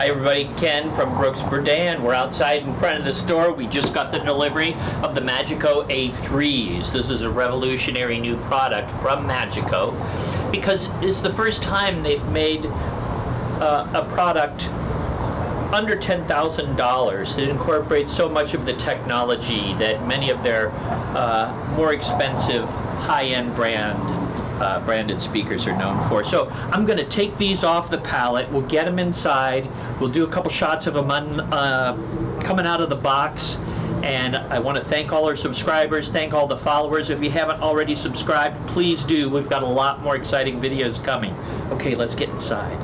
Hi everybody, Ken from Brooks Berdan. We're outside in front of the store. We just got the delivery of the Magico A3s. This is a revolutionary new product from Magico because it's the first time they've made a product under $10,000 that incorporates so much of the technology that many of their more expensive high-end branded speakers are known for. So I'm going to take these off the pallet. We'll get them inside. We'll do a couple shots of them coming out of the box. And I want to thank all our subscribers, thank all the followers. If you haven't already subscribed, please do. We've got a lot more exciting videos coming. Okay, let's get inside.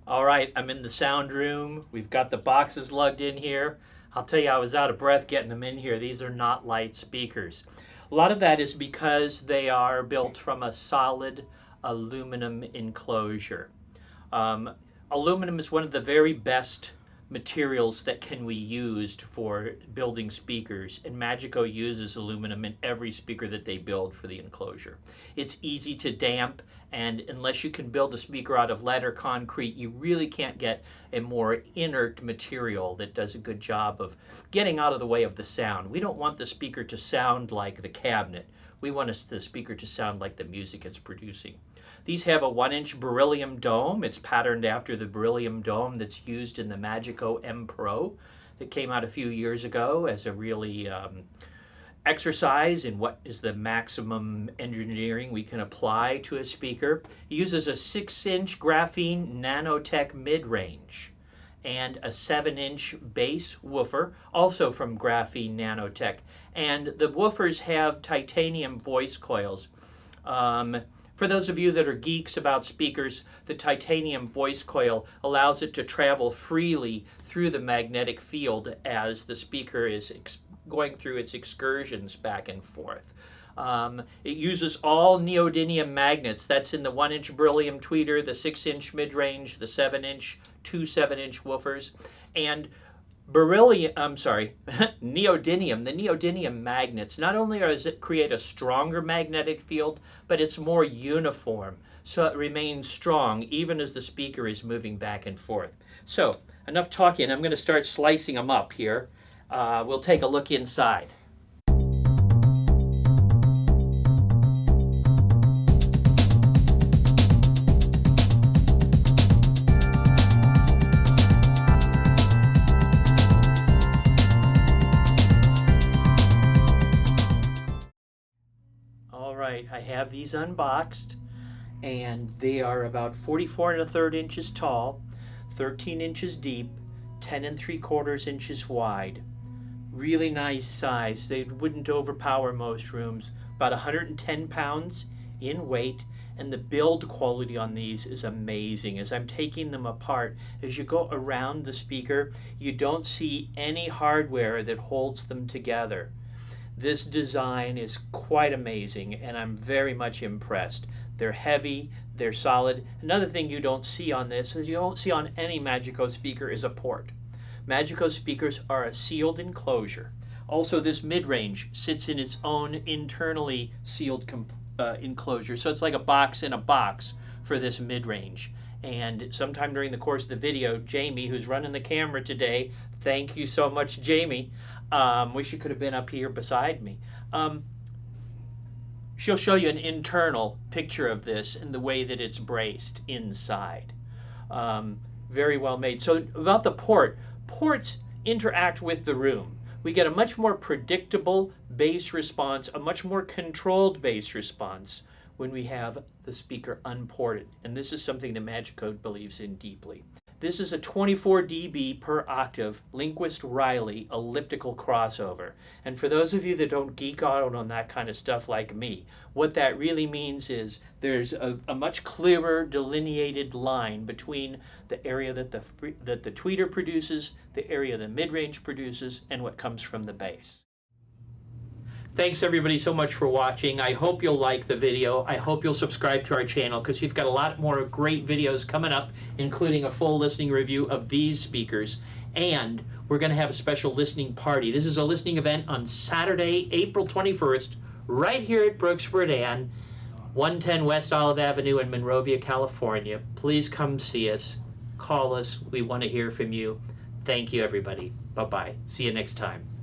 All right, I'm in the sound room. We've got the boxes lugged in here. I'll tell you, I was out of breath getting them in here. These are not light speakers. A lot of that is because they are built from a solid aluminum enclosure. Aluminum is one of the very best materials that can be used for building speakers, and Magico uses aluminum in every speaker that they build for the enclosure. It's easy to damp, and unless you can build a speaker out of lead or concrete, you really can't get a more inert material that does a good job of getting out of the way of the sound. We don't want the speaker to sound like the cabinet. We want the speaker to sound like the music it's producing. These have a 1-inch beryllium dome. It's patterned after the beryllium dome that's used in the Magico M Pro that came out a few years ago as a really exercise in what is the maximum engineering we can apply to a speaker. It uses a 6-inch graphene nanotech mid-range and a 7-inch bass woofer, also from graphene nanotech. And the woofers have titanium voice coils. For those of you that are geeks about speakers, the titanium voice coil allows it to travel freely through the magnetic field as the speaker is going through its excursions back and forth. It uses all neodymium magnets. That's in the 1-inch beryllium tweeter, the 6-inch mid-range, the 7-inch, two 7-inch woofers, and neodymium. The neodymium magnets, not only does it create a stronger magnetic field, but it's more uniform, so it remains strong even as the speaker is moving back and forth. So, enough talking. I'm going to start slicing them up here. We'll take a look inside. I have these unboxed, and they are about 44 1/3 inches tall, 13 inches deep, 10 3/4 inches wide. Really nice size. They wouldn't overpower most rooms. About 110 pounds in weight, and the build quality on these is amazing. As I'm taking them apart, as you go around the speaker, you don't see any hardware that holds them together. This design is quite amazing, and I'm very much impressed. They're heavy, they're solid. Another thing you don't see on this, is you don't see on any Magico speaker, is a port. Magico speakers are a sealed enclosure. Also, this mid-range sits in its own internally sealed enclosure, so it's like a box in a box for this mid-range. And sometime during the course of the video, Jamie, who's running the camera today, thank you so much, Jamie. Wish you could have been up here beside me. She'll show you an internal picture of this and the way that it's braced inside. Very well made. So about the ports interact with the room. We get a much more predictable bass response, a much more controlled bass response when we have the speaker unported. And this is something that Magico believes in deeply. This is a 24 dB per octave Linquist-Riley elliptical crossover. And for those of you that don't geek out on that kind of stuff like me, what that really means is there's a much clearer delineated line between the area that the tweeter produces, the area the mid-range produces, and what comes from the bass. Thanks everybody so much for watching. I hope you'll like the video. I hope you'll subscribe to our channel because we've got a lot more great videos coming up, including a full listening review of these speakers. And we're going to have a special listening party. This is a listening event on Saturday, April 21st, right here at Brooks Berdan, 110 West Olive Avenue in Monrovia, California. Please come see us. call us. We want to hear from you. Thank you, everybody. Bye-bye. See you next time.